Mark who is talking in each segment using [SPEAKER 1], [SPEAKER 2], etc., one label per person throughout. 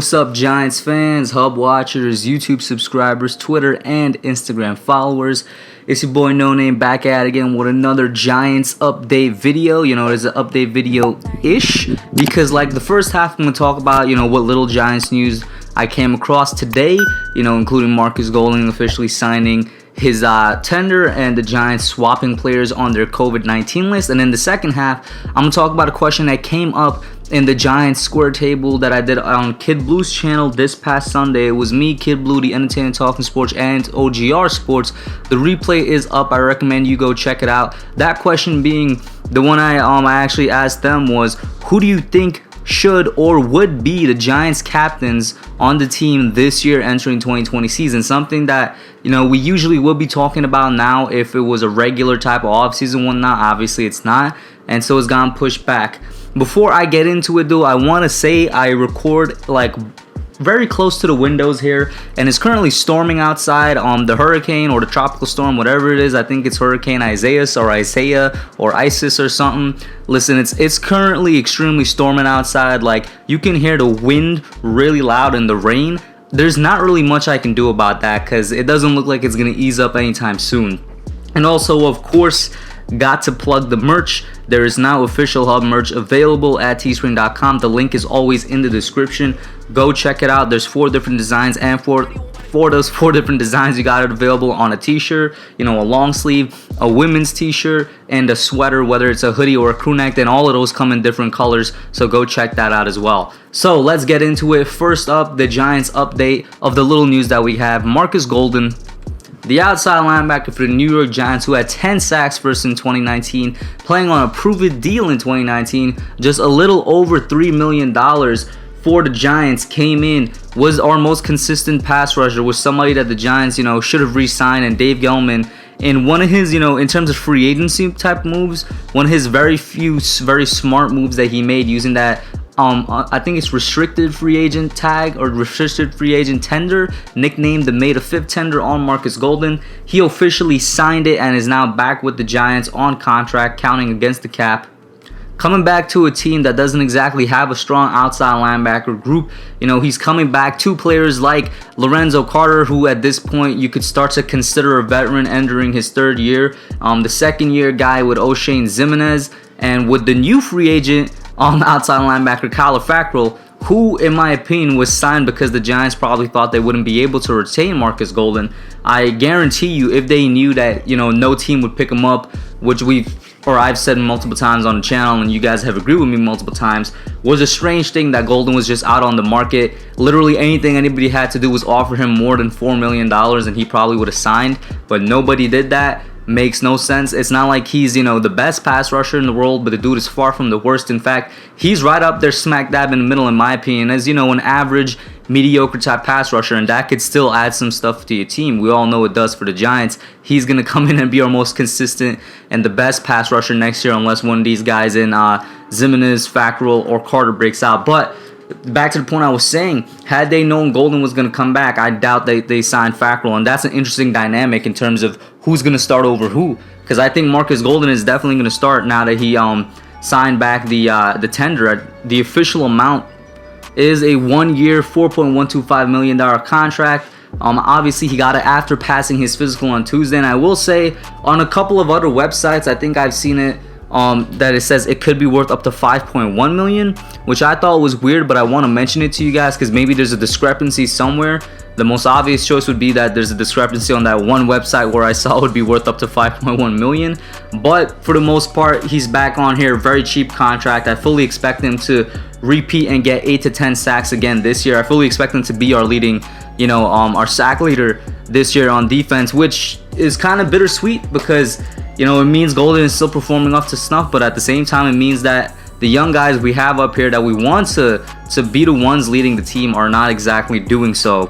[SPEAKER 1] What's up, Giants fans, Hub watchers, YouTube subscribers, Twitter and Instagram followers? It's your boy Noname back at it again with another Giants update video. You know, it's an update video-ish because like the first half I'm going to talk about, you know, what little Giants news I came across today, you know, including Marcus Golden officially signing his tender and the Giants swapping players on their COVID-19 list. And in the second half, I'm going to talk about a question that came up in the Giants Square Table that I did on Kid Blue's channel this past Sunday. It was me, Kid Blue, the Entertainment Talking Sports, and OGR Sports. The replay is up. I recommend you go check it out. That question being the one I actually asked them was, who do you think should or would be the Giants captains on the team this year entering 2020 season? Something that, you know, we usually will be talking about now if it was a regular type of offseason one. Not obviously it's not, and so it's gotten pushed back. Before I get into it though, I want to say I record like very close to the windows here, and it's currently storming outside. The hurricane or the tropical storm, whatever it is, I think it's Hurricane Isaiah or Isis or something. Listen, it's currently extremely storming outside. Like, you can hear the wind really loud and the rain. There's not really much I can do about that because it doesn't look like it's gonna ease up anytime soon. And also, of course, got to plug the merch. There is now official Hub merch available at teespring.com. The link is always in the description. Go check it out. There's 4 different designs, and for those 4 different designs, you got it available on a t-shirt, you know, a long sleeve, a women's t-shirt, and a sweater, whether it's a hoodie or a crew neck. Then all of those come in different colors, so go check that out as well. So let's get into it. First up, the Giants update of the little news that we have. Marcus Golden, the outside linebacker for the New York Giants, who had 10 sacks first in 2019, playing on a prove-it deal in 2019, just a little over $3 million for the Giants, came in, was our most consistent pass rusher, was somebody that the Giants, you know, should have re-signed. And Dave Gettleman, in one of his, you know, in terms of free agency type moves, one of his very few very smart moves that he made using that I think it's restricted free agent tag or restricted free agent tender, nicknamed the May the 5th tender on Marcus Golden. He officially signed it and is now back with the Giants on contract, counting against the cap. Coming back to a team that doesn't exactly have a strong outside linebacker group. You know, he's coming back to players like Lorenzo Carter, who at this point you could start to consider a veteran entering his 3rd year. The 2nd year guy with O'Shane Ximines, and with the new free agent outside linebacker Kyler Fackrell, who in my opinion was signed because the Giants probably thought they wouldn't be able to retain Marcus Golden. I guarantee you, if they knew that, you know, no team would pick him up, which I've said multiple times on the channel, and you guys have agreed with me multiple times, was a strange thing that Golden was just out on the market. Literally anything anybody had to do was offer him more than $4 million and he probably would have signed, but nobody did that. Makes no sense. It's not like he's, you know, the best pass rusher in the world, but the dude is far from the worst. In fact, he's right up there smack dab in the middle, in my opinion, as, you know, an average mediocre type pass rusher, and that could still add some stuff to your team. We all know it does for the Giants. He's going to come in and be our most consistent and the best pass rusher next year, unless one of these guys in Ximines, Fackrell, or Carter breaks out. But back to the point I was saying, had they known Golden was going to come back, I doubt they signed Fackrell, and that's an interesting dynamic in terms of who's going to start over who, because I think Marcus Golden is definitely going to start now that he signed back the tender. The official amount is a 1-year, $4.125 million contract. Obviously he got it after passing his physical on Tuesday, and I will say on a couple of other websites, I think I've seen it, that it says it could be worth up to $5.1 million, which I thought was weird, but I want to mention it to you guys because maybe there's a discrepancy somewhere. The most obvious choice would be that there's a discrepancy on that one website where I saw it would be worth up to $5.1 million. But for the most part, he's back on here, very cheap contract. I fully expect him to repeat and get 8 to 10 sacks again this year. I fully expect him to be our leading, you know, our sack leader this year on defense, which is kind of bittersweet because, you know, it means Golden is still performing up to snuff, but at the same time, it means that the young guys we have up here that we want to be the ones leading the team are not exactly doing so,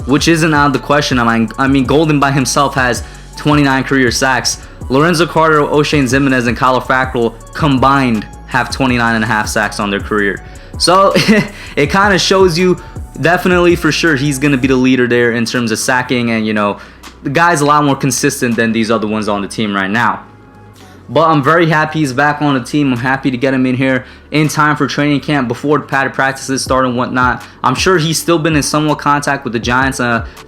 [SPEAKER 1] which isn't out of the question. I mean, Golden by himself has 29 career sacks. Lorenzo Carter, O'Shane Ximines, and Kyler Fackrell combined have 29.5 sacks on their career. So it kind of shows you, definitely for sure, he's going to be the leader there in terms of sacking, and, you know, the guy's a lot more consistent than these other ones on the team right now. But I'm very happy he's back on the team. I'm happy to get him in here in time for training camp before the padded practices start and whatnot. I'm sure he's still been in somewhat contact with the Giants.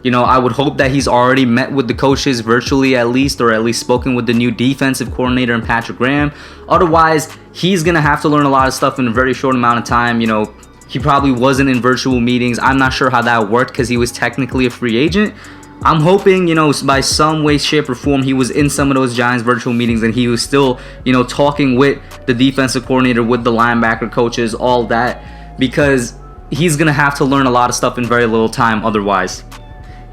[SPEAKER 1] You know, I would hope that he's already met with the coaches virtually at least, or at least spoken with the new defensive coordinator and Patrick Graham. Otherwise, he's going to have to learn a lot of stuff in a very short amount of time. You know, he probably wasn't in virtual meetings. I'm not sure how that worked because he was technically a free agent. I'm hoping, you know, by some way, shape, or form, he was in some of those Giants virtual meetings and he was still, you know, talking with the defensive coordinator, with the linebacker coaches, all that, because he's going to have to learn a lot of stuff in very little time otherwise.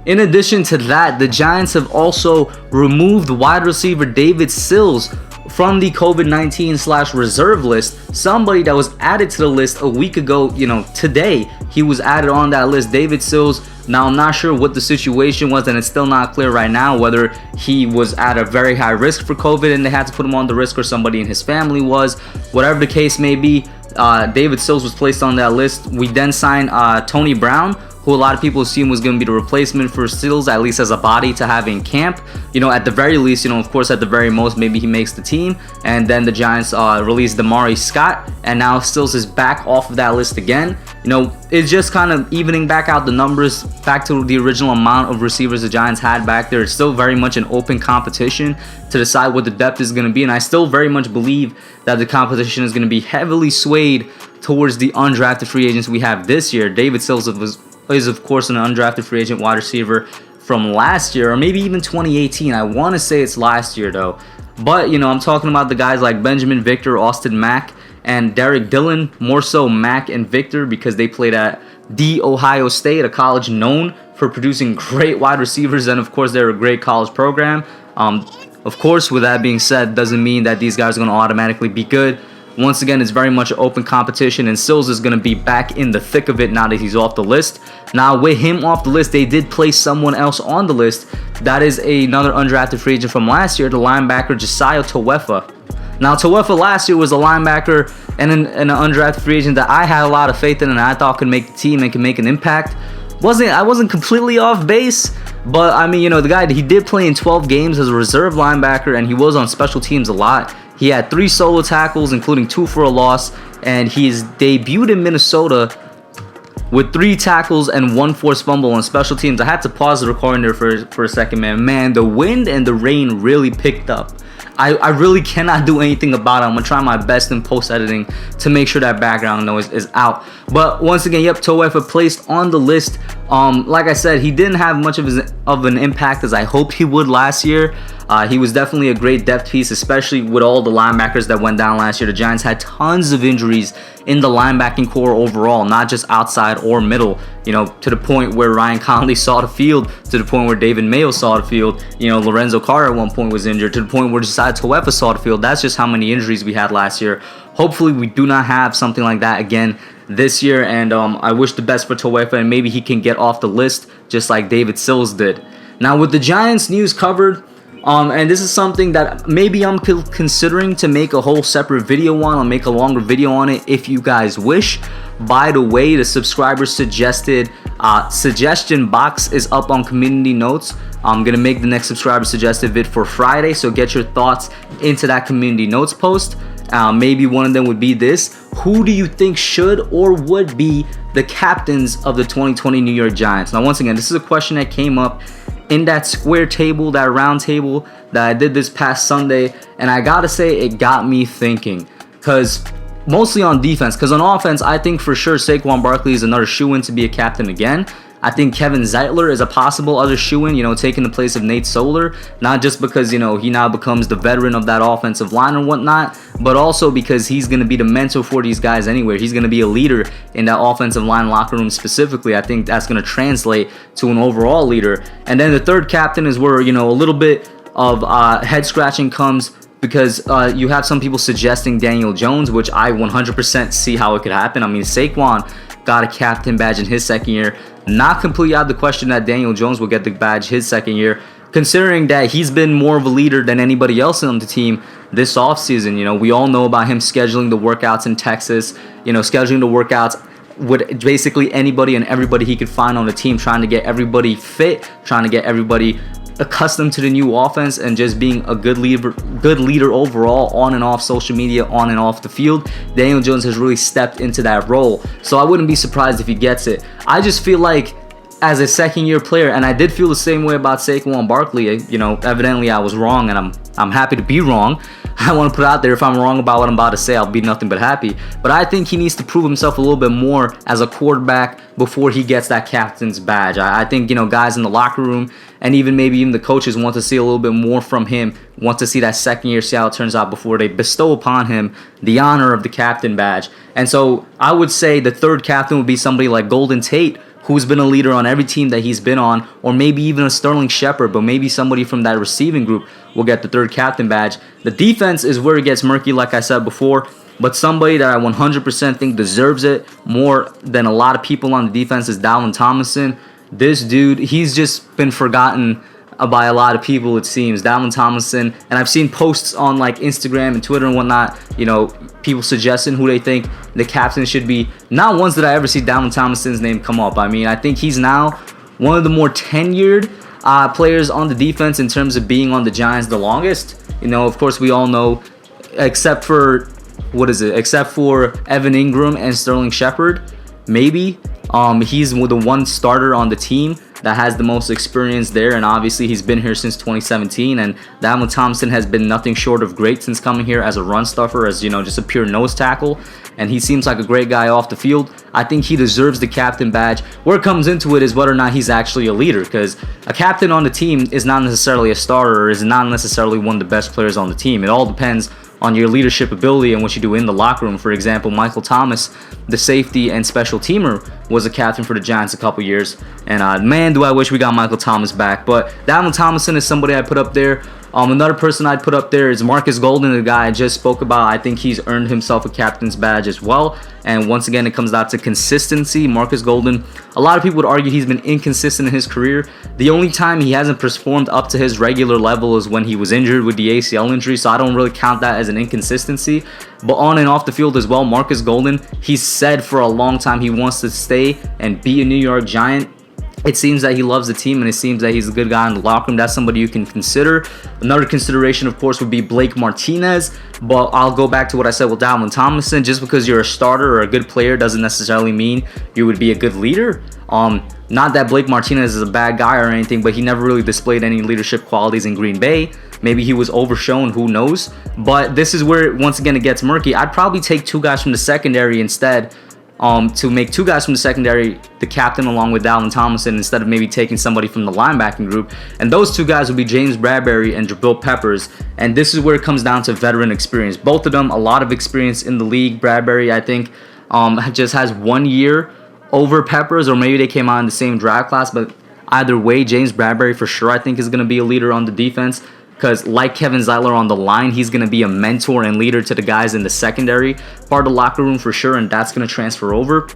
[SPEAKER 1] In addition to that, the Giants have also removed wide receiver David Sills from the COVID-19 reserve list. Somebody that was added to the list a week ago, you know, today, he was added on that list, David Sills. Now, I'm not sure what the situation was, and it's still not clear right now whether he was at a very high risk for COVID and they had to put him on the risk, or somebody in his family was. Whatever the case may be, David Sills was placed on that list. We then signed Tony Brown, who a lot of people assume was going to be the replacement for Sills, at least as a body to have in camp. You know, at the very least, you know, of course, at the very most, maybe he makes the team. And then the Giants released Damari Scott, and now Sills is back off of that list again. You know, it's just kind of evening back out the numbers back to the original amount of receivers the Giants had back there. It's still very much an open competition to decide what the depth is going to be, and I still very much believe that the competition is going to be heavily swayed towards the undrafted free agents we have this year. David Sills is of course an undrafted free agent wide receiver from last year, or maybe even 2018. I want to say it's last year though. But, you know, I'm talking about the guys like Benjamin Victor, Austin Mack, and Derek Dillon. More so Mack and Victor, because they played at The Ohio State, a college known for producing great wide receivers, and of course they're a great college program. Of course, with that being said, doesn't mean that these guys are going to automatically be good. Once again, it's very much an open competition, and Sills is going to be back in the thick of it now that he's off the list. Now, with him off the list, they did place someone else on the list. That is another undrafted free agent from last year, the linebacker Josiah Tuefa. Now, Tuefa last year was a linebacker and an undrafted free agent that I had a lot of faith in and I thought could make the team and could make an impact. I wasn't completely off base, but I mean, you know, the guy, he did play in 12 games as a reserve linebacker, and he was on special teams a lot. He had 3 solo tackles, including 2 for a loss, and he's debuted in Minnesota with 3 tackles and 1 forced fumble on special teams. I had to pause the recording there for a second, man. Man, the wind and the rain really picked up. I really cannot do anything about it. I'm going to try my best in post-editing to make sure that background noise is out. But once again, yep, Tuefa placed on the list. Like I said, he didn't have much of an impact as I hoped he would last year. He was definitely a great depth piece, especially with all the linebackers that went down last year. The Giants had tons of injuries in the linebacking core overall, not just outside or middle, you know, to the point where Ryan Conley saw the field, to the point where David Mayo saw the field, you know, Lorenzo Carter at one point was injured, to the point where Josiah Tuefa saw the field. That's just how many injuries we had last year. Hopefully we do not have something like that again this year, and I wish the best for Tuefa, and maybe he can get off the list just like David Sills did. Now, with the Giants news covered, and this is something that maybe I'm considering to make a whole separate video on. I'll make a longer video on it if you guys wish. By the way, the subscriber suggested suggestion box is up on community notes. I'm going to make the next subscriber suggested vid for Friday, so get your thoughts into that community notes post. Maybe one of them would be this: who do you think should or would be the captains of the 2020 New York Giants? Now, once again, this is a question that came up in that square table, that round table that I did this past Sunday, and I gotta say, it got me thinking, because mostly on defense, because on offense, I think for sure Saquon Barkley is another shoo-in to be a captain again. I think Kevin Zeitler is a possible other shoo-in, you know, taking the place of Nate Solder, not just because, you know, he now becomes the veteran of that offensive line and whatnot, but also because he's going to be the mentor for these guys anyway. He's going to be a leader in that offensive line locker room specifically. I think that's going to translate to an overall leader. And then the third captain is where, you know, a little bit of head scratching comes, because you have some people suggesting Daniel Jones, which I 100% see how it could happen. I mean, Saquon got a captain badge in his second year. Not completely out of the question that Daniel Jones will get the badge his second year, considering that he's been more of a leader than anybody else on the team this offseason. You know, we all know about him scheduling the workouts in Texas, you know, scheduling the workouts with basically anybody and everybody he could find on the team, trying to get everybody fit, trying to get everybody accustomed to the new offense and just being a good leader overall on and off social media, on and off the field, Daniel Jones has really stepped into that role. So I wouldn't be surprised if he gets it. I just feel like as a second-year player, and I did feel the same way about Saquon Barkley. You know, evidently I was wrong, and I'm happy to be wrong. I want to put out there, if I'm wrong about what I'm about to say, I'll be nothing but happy. But I think he needs to prove himself a little bit more as a quarterback before he gets that captain's badge. I think, you know, guys in the locker room and maybe even the coaches want to see a little bit more from him, want to see that second year, see how it turns out before they bestow upon him the honor of the captain badge. And so I would say the third captain would be somebody like Golden Tate, who's been a leader on every team that he's been on, or maybe even a Sterling Shepard, but maybe somebody from that receiving group will get the third captain badge. The defense is where it gets murky, like I said before, but somebody that I 100% think deserves it more than a lot of people on the defense is Dalvin Tomlinson. This dude, he's just been forgotten by a lot of people, it seems. Dalvin Tomlinson, and I've seen posts on like Instagram and Twitter and whatnot, you know, people suggesting who they think the captain should be. Not once did I ever see Dalvin Tomlinson's name come up. I mean, I think he's now one of the more tenured players on the defense in terms of being on the Giants the longest. You know, of course, we all know, except for Evan Ingram and Sterling Shepard, maybe. He's the one starter on the team that has the most experience there, and obviously he's been here since 2017, and Dalvin Tomlinson has been nothing short of great since coming here as a run stuffer, as, you know, just a pure nose tackle, and he seems like a great guy off the field. I think he deserves the captain badge. Where it comes into it is whether or not he's actually a leader, because a captain on the team is not necessarily a starter, or is not necessarily one of the best players on the team. It all depends on your leadership ability and what you do in the locker room. For example, Michael Thomas, the safety and special teamer, was a captain for the Giants a couple years. And man, do I wish we got Michael Thomas back. But Dalvin Tomlinson is somebody I put up there. Another person I'd put up there is Marcus Golden, the guy I just spoke about. I think he's earned himself a captain's badge as well. And once again, it comes down to consistency. Marcus Golden, a lot of people would argue he's been inconsistent in his career. The only time he hasn't performed up to his regular level is when he was injured with the ACL injury, so I don't really count that as an inconsistency. But on and off the field as well, Marcus Golden, he's said for a long time he wants to stay and be a New York Giant. It seems that he loves the team, and it seems that he's a good guy in the locker room. That's somebody you can consider. Another consideration, of course, would be Blake Martinez. But I'll go back to what I said with Dalvin Tomlinson. Just because you're a starter or a good player doesn't necessarily mean you would be a good leader. Not that Blake Martinez is a bad guy or anything, but he never really displayed any leadership qualities in Green Bay. Maybe he was overshown, who knows? But this is where, once again, it gets murky. I'd probably take two guys from the secondary instead. To make two guys from the secondary the captain along with Dalvin Tomlinson, instead of maybe taking somebody from the linebacking group. And those two guys would be James Bradberry and Jabril Peppers. And this is where it comes down to veteran experience. Both of them, a lot of experience in the league. Bradberry, I think, just has 1 year over Peppers, or maybe they came out in the same draft class. But either way, James Bradberry for sure, I think, is going to be a leader on the defense. Because like Kevin Zeitler on the line, he's going to be a mentor and leader to the guys in the secondary part of the locker room for sure, and that's going to transfer over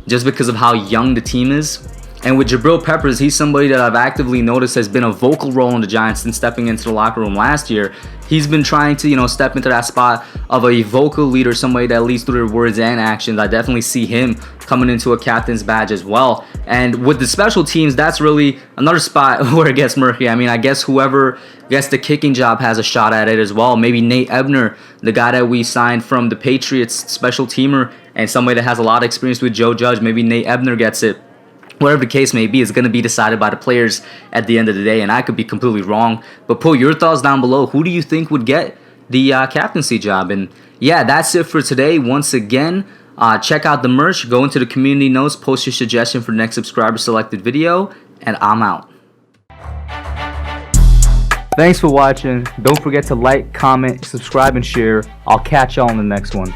[SPEAKER 1] just because of how young the team is. And with Jabril Peppers, he's somebody that I've actively noticed has been a vocal role in the Giants since stepping into the locker room last year. He's been trying to, you know, step into that spot of a vocal leader, somebody that leads through their words and actions. I definitely see him coming into a captain's badge as well. And with the special teams, that's really another spot where it gets murky. I mean, I guess whoever gets the kicking job has a shot at it as well. Maybe Nate Ebner, the guy that we signed from the Patriots, special teamer, and somebody that has a lot of experience with Joe Judge. Maybe Nate Ebner gets it. Whatever the case may be, it's going to be decided by the players at the end of the day, and I could be completely wrong. But put your thoughts down below. Who do you think would get the captaincy job? And yeah, that's it for today. Once again, check out the merch. Go into the community notes. Post your suggestion for the next subscriber selected video, and I'm out. Thanks for watching. Don't forget to like, comment, subscribe, and share. I'll catch y'all in the next one.